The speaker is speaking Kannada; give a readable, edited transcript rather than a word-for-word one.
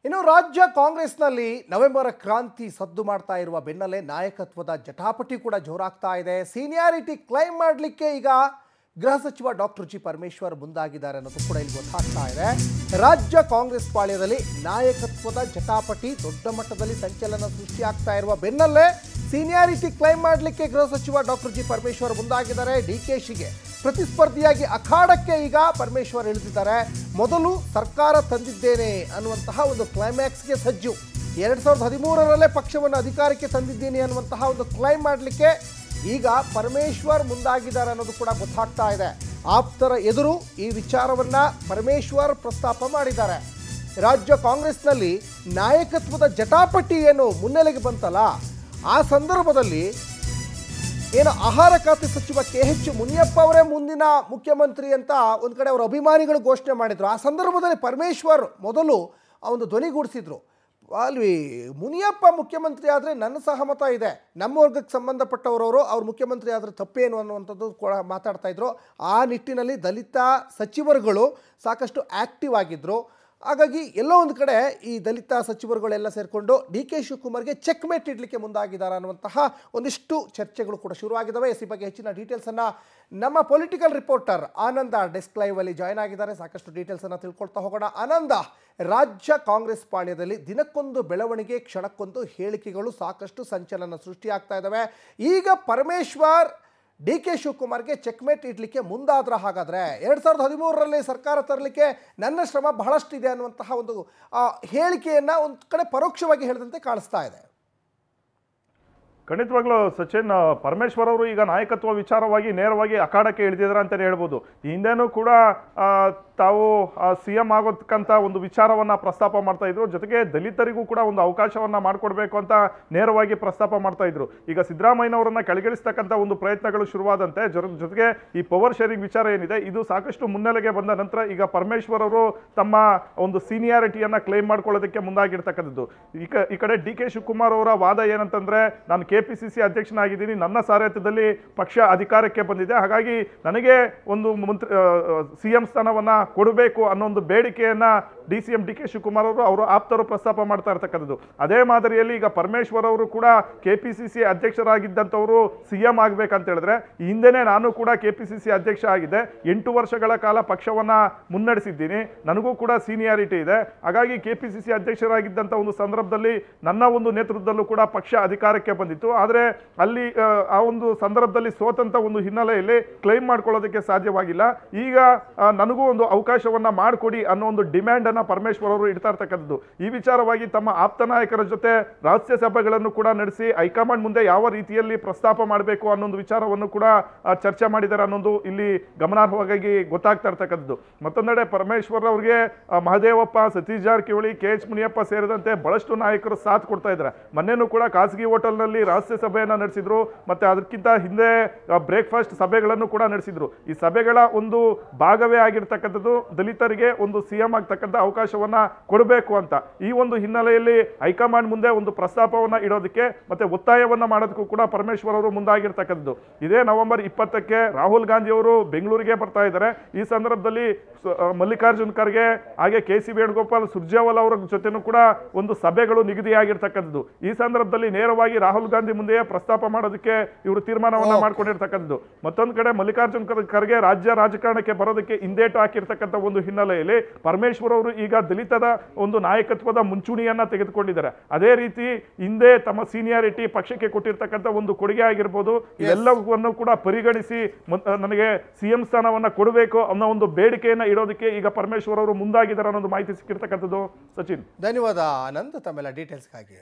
ಇನ್ನು ರಾಜ್ಯ ಕಾಂಗ್ರೆಸ್ನಲ್ಲಿ ನವೆಂಬರ್ ಕ್ರಾಂತಿ ಸದ್ದು ಮಾಡ್ತಾ ಇರುವ ಬೆನ್ನಲ್ಲೇ ನಾಯಕತ್ವದ ಜಟಾಪಟಿ ಕೂಡ ಜೋರಾಗ್ತಾ ಇದೆ. ಸೀನಿಯಾರಿಟಿ ಕ್ಲೈಮ್ ಮಾಡಲಿಕ್ಕೆ ಈಗ ಗೃಹ ಸಚಿವ ಡಾಕ್ಟರ್ ಜಿ ಪರಮೇಶ್ವರ್ ಮುಂದಾಗಿದ್ದಾರೆ ಅನ್ನೋದು ಕೂಡ ಇಲ್ಲಿ ಗೊತ್ತಾಗ್ತಾ ಇದೆ. ರಾಜ್ಯ ಕಾಂಗ್ರೆಸ್ ಪಾಳ್ಯದಲ್ಲಿ ನಾಯಕತ್ವದ ಜಟಾಪಟಿ ದೊಡ್ಡ ಮಟ್ಟದಲ್ಲಿ ಸಂಚಲನ ಸೃಷ್ಟಿಯಾಗ್ತಾ ಇರುವ ಬೆನ್ನಲ್ಲೇ ಸೀನಿಯಾರಿಟಿ ಕ್ಲೈಮ್ ಮಾಡಲಿಕ್ಕೆ ಗೃಹ ಸಚಿವ ಡಾಕ್ಟರ್ ಜಿ ಪರಮೇಶ್ವರ್ ಮುಂದಾಗಿದ್ದಾರೆ. ಡಿಕೆಶಿಗೆ ಪ್ರತಿಸ್ಪರ್ಧಿಯಾಗಿ ಅಖಾಡಕ್ಕೆ ಈಗ ಪರಮೇಶ್ವರ್ ಇಳಿದಿದ್ದಾರೆ. ಮೊದಲು ಸರ್ಕಾರ ತಂದಿದ್ದೇನೆ ಅನ್ನುವಂತಹ ಒಂದು ಕ್ಲೈಮ್ಯಾಕ್ಸ್ಗೆ ಸಜ್ಜು. 2013ರಲ್ಲೇ ಪಕ್ಷವನ್ನು ಅಧಿಕಾರಕ್ಕೆ ತಂದಿದ್ದೀನಿ ಅನ್ನುವಂತಹ ಒಂದು ಕ್ಲೈಮ್ ಮಾಡಲಿಕ್ಕೆ ಈಗ ಪರಮೇಶ್ವರ್ ಮುಂದಾಗಿದ್ದಾರೆ ಅನ್ನೋದು ಕೂಡ ಗೊತ್ತಾಗ್ತಾ ಇದೆ. ಆಪ್ತರ ಎದುರು ಈ ವಿಚಾರವನ್ನ ಪರಮೇಶ್ವರ್ ಪ್ರಸ್ತಾಪ ಮಾಡಿದ್ದಾರೆ. ರಾಜ್ಯ ಕಾಂಗ್ರೆಸ್ನಲ್ಲಿ ನಾಯಕತ್ವದ ಜಟಾಪಟಿ ಏನು ಮುನ್ನೆಲೆಗೆ ಬಂತಲ್ಲ, ಆ ಸಂದರ್ಭದಲ್ಲಿ ಏನು ಆಹಾರ ಖಾತೆ ಸಚಿವ KH ಮುನಿಯಪ್ಪ ಅವರೇ ಮುಂದಿನ ಮುಖ್ಯಮಂತ್ರಿ ಅಂತ ಒಂದು ಕಡೆ ಅವರ ಅಭಿಮಾನಿಗಳು ಘೋಷಣೆ ಮಾಡಿದರು. ಆ ಸಂದರ್ಭದಲ್ಲಿ ಪರಮೇಶ್ವರ್ ಮೊದಲು ಒಂದು ಧ್ವನಿಗೂಡಿಸಿದ್ರು. ಅಲ್ಲಿ ಮುನಿಯಪ್ಪ ಮುಖ್ಯಮಂತ್ರಿ ಆದರೆ ನನ್ನ ಸಹಮತ ಇದೆ, ನಮ್ಮ ವರ್ಗಕ್ಕೆ ಸಂಬಂಧಪಟ್ಟವರವರು ಅವ್ರು ಮುಖ್ಯಮಂತ್ರಿ ಆದರೆ ತಪ್ಪೇನು ಅನ್ನುವಂಥದ್ದು ಕೂಡ ಮಾತಾಡ್ತಾ ಇದ್ರು. ಆ ನಿಟ್ಟಿನಲ್ಲಿ ದಲಿತ ಸಚಿವರುಗಳು ಸಾಕಷ್ಟು ಆ್ಯಕ್ಟಿವ್ ಆಗಿದ್ದರು. ಹಾಗಾಗಿ ಎಲ್ಲೋ ಒಂದು ಕಡೆ ಈ ದಲಿತ ಸಚಿವರುಗಳೆಲ್ಲ ಸೇರಿಕೊಂಡು DK ಶಿವಕುಮಾರ್ಗೆ ಚೆಕ್ ಮೇಟ್ ಇಡಲಿಕ್ಕೆ ಮುಂದಾಗಿದ್ದಾರೆ ಅನ್ನುವಂತಹ ಒಂದಿಷ್ಟು ಚರ್ಚೆಗಳು ಕೂಡ ಶುರುವಾಗಿದ್ದಾವೆ. ಈ ಬಗ್ಗೆ ಹೆಚ್ಚಿನ ಡೀಟೇಲ್ಸನ್ನು ನಮ್ಮ ಪೊಲಿಟಿಕಲ್ ರಿಪೋರ್ಟರ್ ಆನಂದ ಡೆಸ್ಕ್ ಲೈವಲ್ಲಿ ಜಾಯ್ನ್ ಆಗಿದ್ದಾರೆ. ಸಾಕಷ್ಟು ಡೀಟೇಲ್ಸನ್ನು ತಿಳ್ಕೊಳ್ತಾ ಹೋಗೋಣ. ಆನಂದ, ರಾಜ್ಯ ಕಾಂಗ್ರೆಸ್ ಪಾಳ್ಯದಲ್ಲಿ ದಿನಕ್ಕೊಂದು ಬೆಳವಣಿಗೆ, ಕ್ಷಣಕ್ಕೊಂದು ಹೇಳಿಕೆಗಳು ಸಾಕಷ್ಟು ಸಂಚಲನ ಸೃಷ್ಟಿಯಾಗ್ತಾ ಇದ್ದಾವೆ. ಈಗ ಪರಮೇಶ್ವರ್ DK ಶಿವಕುಮಾರ್ಗೆ ಚೆಕ್ಮೇಟ್ ಇಡಲಿಕ್ಕೆ ಮುಂದಾದ್ರ ಹಾಗಾದರೆ 2013ರಲ್ಲಿ ಸರ್ಕಾರ ತರಲಿಕ್ಕೆ ನನ್ನ ಶ್ರಮ ಬಹಳಷ್ಟಿದೆ ಅನ್ನುವಂತಹ ಒಂದು ಹೇಳಿಕೆಯನ್ನು ಒಂದು ಕಡೆ ಪರೋಕ್ಷವಾಗಿ ಹೇಳಿದಂತೆ ಕಾಣಿಸ್ತಾ ಇದೆ. ಖಂಡಿತವಾಗ್ಲೂ ಸಚಿನ್, ಪರಮೇಶ್ವರ್ ಅವರು ಈಗ ನಾಯಕತ್ವ ವಿಚಾರವಾಗಿ ನೇರವಾಗಿ ಅಖಾಡಕ್ಕೆ ಇಳಿದಿದ್ದಾರೆ ಅಂತಲೇ ಹೇಳ್ಬೋದು. ಹಿಂದೆನೂ ಕೂಡ ತಾವು CM ಆಗೋದಕ್ಕಂತ ಒಂದು ವಿಚಾರವನ್ನು ಪ್ರಸ್ತಾಪ ಮಾಡ್ತಾ ಇದ್ರು. ಜೊತೆಗೆ ದಲಿತರಿಗೂ ಕೂಡ ಒಂದು ಅವಕಾಶವನ್ನು ಮಾಡಿಕೊಡ್ಬೇಕು ಅಂತ ನೇರವಾಗಿ ಪ್ರಸ್ತಾಪ ಮಾಡ್ತಾ ಇದ್ರು. ಈಗ ಸಿದ್ದರಾಮಯ್ಯನವರನ್ನ ಕೆಳಗಿಳಿಸ್ತಕ್ಕಂಥ ಒಂದು ಪ್ರಯತ್ನಗಳು ಶುರುವಾದಂತೆ ಜೊತೆಗೆ ಈ ಪವರ್ ಶೇರಿಂಗ್ ವಿಚಾರ ಏನಿದೆ ಇದು ಸಾಕಷ್ಟು ಮುನ್ನೆಲೆಗೆ ಬಂದ ನಂತರ ಈಗ ಪರಮೇಶ್ವರ್ ಅವರು ತಮ್ಮ ಒಂದು ಸೀನಿಯಾರಿಟಿಯನ್ನು ಕ್ಲೈಮ್ ಮಾಡ್ಕೊಳ್ಳೋದಕ್ಕೆ ಮುಂದಾಗಿರ್ತಕ್ಕಂಥದ್ದು. ಈ ಕಡೆ DK ಶಿವಕುಮಾರ್ ಅವರ ವಾದ ಏನಂತಂದ್ರೆ, ನಾನು KPCC ಅಧ್ಯಕ್ಷನಾಗಿದ್ದೀನಿ, ನನ್ನ ಸಾರಥ್ಯದಲ್ಲಿ ಪಕ್ಷ ಅಧಿಕಾರಕ್ಕೆ ಬಂದಿದೆ, ಹಾಗಾಗಿ ನನಗೆ ಒಂದು CM ಸ್ಥಾನವನ್ನು ಕೊಡಬೇಕು ಅನ್ನೋ ಒಂದು ಬೇಡಿಕೆಯನ್ನ DCM DK ಶಿವಕುಮಾರ್ ಅವರು ಆಪ್ತರು ಪ್ರಸ್ತಾಪ ಮಾಡ್ತಾ ಇರ್ತಕ್ಕಂಥದ್ದು. ಅದೇ ಮಾದರಿಯಲ್ಲಿ ಈಗ ಪರಮೇಶ್ವರ್ ಅವರು ಕೂಡ KPCC ಅಧ್ಯಕ್ಷರಾಗಿದ್ದಂಥವರು CM ಆಗ್ಬೇಕಂತ ಹೇಳಿದ್ರೆ, ಹಿಂದೆನೇ ನಾನು ಕೂಡ KPCC ಅಧ್ಯಕ್ಷ ಆಗಿದ್ದೆ, 8 ವರ್ಷಗಳ ಕಾಲ ಪಕ್ಷವನ್ನ ಮುನ್ನಡೆಸಿದ್ದೀನಿ, ನನಗೂ ಕೂಡ ಸೀನಿಯಾರಿಟಿ ಇದೆ, ಹಾಗಾಗಿ KPCC ಅಧ್ಯಕ್ಷರಾಗಿದ್ದಂಥ ಒಂದು ಸಂದರ್ಭದಲ್ಲಿ ನನ್ನ ಒಂದು ನೇತೃತ್ವದಲ್ಲೂ ಕೂಡ ಪಕ್ಷ ಅಧಿಕಾರಕ್ಕೆ ಬಂದಿತ್ತು. ಆದರೆ ಅಲ್ಲಿ ಆ ಒಂದು ಸಂದರ್ಭದಲ್ಲಿ ಸೋತಂತ ಒಂದು ಹಿನ್ನೆಲೆಯಲ್ಲಿ ಕ್ಲೈಮ್ ಮಾಡ್ಕೊಳ್ಳೋದಕ್ಕೆ ಸಾಧ್ಯವಾಗಿಲ್ಲ. ಈಗ ನನಗೂ ಒಂದು ಅವಕಾಶವನ್ನ ಮಾಡಿಕೊಡಿ ಅನ್ನೋ ಒಂದು ಡಿಮ್ಯಾಂಡ್ ಅನ್ನ ಪರಮೇಶ್ವರ್ ಅವರು ಇಡ್ತಾ ಇರ್ತಕ್ಕಂಥದ್ದು. ಈ ವಿಚಾರವಾಗಿ ತಮ್ಮ ಆಪ್ತ ನಾಯಕರ ಜೊತೆ ರಹಸ್ಯ ಸಭೆಗಳನ್ನು ಕೂಡ ನಡೆಸಿ ಹೈಕಮಾಂಡ್ ಮುಂದೆ ಯಾವ ರೀತಿಯಲ್ಲಿ ಪ್ರಸ್ತಾಪ ಮಾಡಬೇಕು ಅನ್ನೋ ಒಂದು ವಿಚಾರವನ್ನು ಕೂಡ ಚರ್ಚೆ ಮಾಡಿದ್ದಾರೆ ಅನ್ನೋದು ಇಲ್ಲಿ ಗಮನಾರ್ಹವಾಗಿ ಗೊತ್ತಾಗ್ತಾ ಇರ್ತಕ್ಕಂಥದ್ದು. ಮತ್ತೊಂದೆಡೆ ಪರಮೇಶ್ವರ್ ಅವರಿಗೆ ಮಹದೇವಪ್ಪ, ಸತೀಶ್ ಜಾರಕಿಹೊಳಿ, KH ಮುನಿಯಪ್ಪ ಸೇರಿದಂತೆ ಬಹಳಷ್ಟು ನಾಯಕರು ಸಾಥ್ ಕೊಡ್ತಾ ಇದ್ದಾರೆ. ಮೊನ್ನೆನೂ ಕೂಡ ಖಾಸಗಿ ಹೋಟೆಲ್ನಲ್ಲಿ ರಹಸ್ಯ ಸಭೆಯನ್ನ ನಡೆಸಿದ್ರು, ಮತ್ತೆ ಅದಕ್ಕಿಂತ ಹಿಂದೆ ಬ್ರೇಕ್ಫಾಸ್ಟ್ ಸಭೆಗಳನ್ನು ಕೂಡ ನಡೆಸಿದ್ರು. ಈ ಸಭೆಗಳ ಒಂದು ಭಾಗವೇ ಆಗಿರ್ತಕ್ಕಂಥದ್ದು ದಲಿತರಿಗೆ ಒಂದು CM ಆಗ್ತಕ್ಕಂಥ ಅವಕಾಶವನ್ನ ಕೊಡಬೇಕು ಅಂತ. ಈ ಒಂದು ಹಿನ್ನೆಲೆಯಲ್ಲಿ ಹೈಕಮಾಂಡ್ ಮುಂದೆ ಒಂದು ಪ್ರಸ್ತಾಪವನ್ನ ಇಡೋದಕ್ಕೆ ಮತ್ತೆ ಒತ್ತಾಯವನ್ನ ಮಾಡೋದಕ್ಕೂ ಕೂಡ ಪರಮೇಶ್ವರ್ ಅವರು ಮುಂದಾಗಿರ್ತಕ್ಕಂಥದ್ದು. ಇದೇ ನವೆಂಬರ್ 20ಕ್ಕೆ ರಾಹುಲ್ ಗಾಂಧಿ ಅವರು ಬೆಂಗಳೂರಿಗೆ ಬರ್ತಾ ಇದ್ದಾರೆ. ಈ ಸಂದರ್ಭದಲ್ಲಿ ಮಲ್ಲಿಕಾರ್ಜುನ್ ಖರ್ಗೆ ಹಾಗೆ KC ವೇಣುಗೋಪಾಲ್, ಸುರ್ಜೇವಾಲಾ ಅವರ ಜೊತೆನೂ ಕೂಡ ಒಂದು ಸಭೆಗಳು ನಿಗದಿಯಾಗಿರ್ತಕ್ಕಂಥದ್ದು. ಈ ಸಂದರ್ಭದಲ್ಲಿ ನೇರವಾಗಿ ರಾಹುಲ್ ಗಾಂಧಿ ಮುಂದೆಯೇ ಪ್ರಸ್ತಾಪ ಮಾಡೋದಕ್ಕೆ ಇವರು ತೀರ್ಮಾನವನ್ನ ಮಾಡ್ಕೊಂಡಿರ್ತಕ್ಕಂಥದ್ದು. ಮತ್ತೊಂದು ಕಡೆ ಮಲ್ಲಿಕಾರ್ಜುನ್ ಖರ್ಗೆ ರಾಜ್ಯ ರಾಜಕಾರಣಕ್ಕೆ ಬರೋದಕ್ಕೆ ಹಿಂದೇಟು ಹಾಕಿರ್ತಕ್ಕಂಥ ಒಂದು ಹಿನ್ನೆಲೆಯಲ್ಲಿ ಪರಮೇಶ್ವರ್ ಅವರು ಈಗ ದಲಿತದ ಒಂದು ನಾಯಕತ್ವದ ಮುಂಚೂಣಿಯನ್ನ ತೆಗೆದುಕೊಂಡಿದ್ದಾರೆ. ಅದೇ ರೀತಿ ಹಿಂದೆ ತಮ್ಮ ಸೀನಿಯಾರಿಟಿ ಪಕ್ಷಕ್ಕೆ ಕೊಟ್ಟಿರ್ತಕ್ಕಂಥ ಒಂದು ಕೊಡುಗೆ ಆಗಿರ್ಬೋದು, ಇವೆಲ್ಲವನ್ನು ಕೂಡ ಪರಿಗಣಿಸಿ ನನಗೆ CM ಸ್ಥಾನವನ್ನ ಕೊಡಬೇಕು ಅನ್ನೋ ಒಂದು ಬೇಡಿಕೆಯನ್ನ ಇಡೋದಕ್ಕೆ ಈಗ ಪರಮೇಶ್ವರ್ ಅವರು ಮುಂದಾಗಿದ್ದಾರೆ ಅನ್ನೋದು ಮಾಹಿತಿ ಸಿಕ್ಕಿರ್ತಕ್ಕಂಥದ್ದು. ಸಚಿನ್, ಧನ್ಯವಾದ ಆನಂದ್ ತಮ್ಮೆಲ್ಲ ಡೀಟೇಲ್ಸ್ಗಾಗಿ.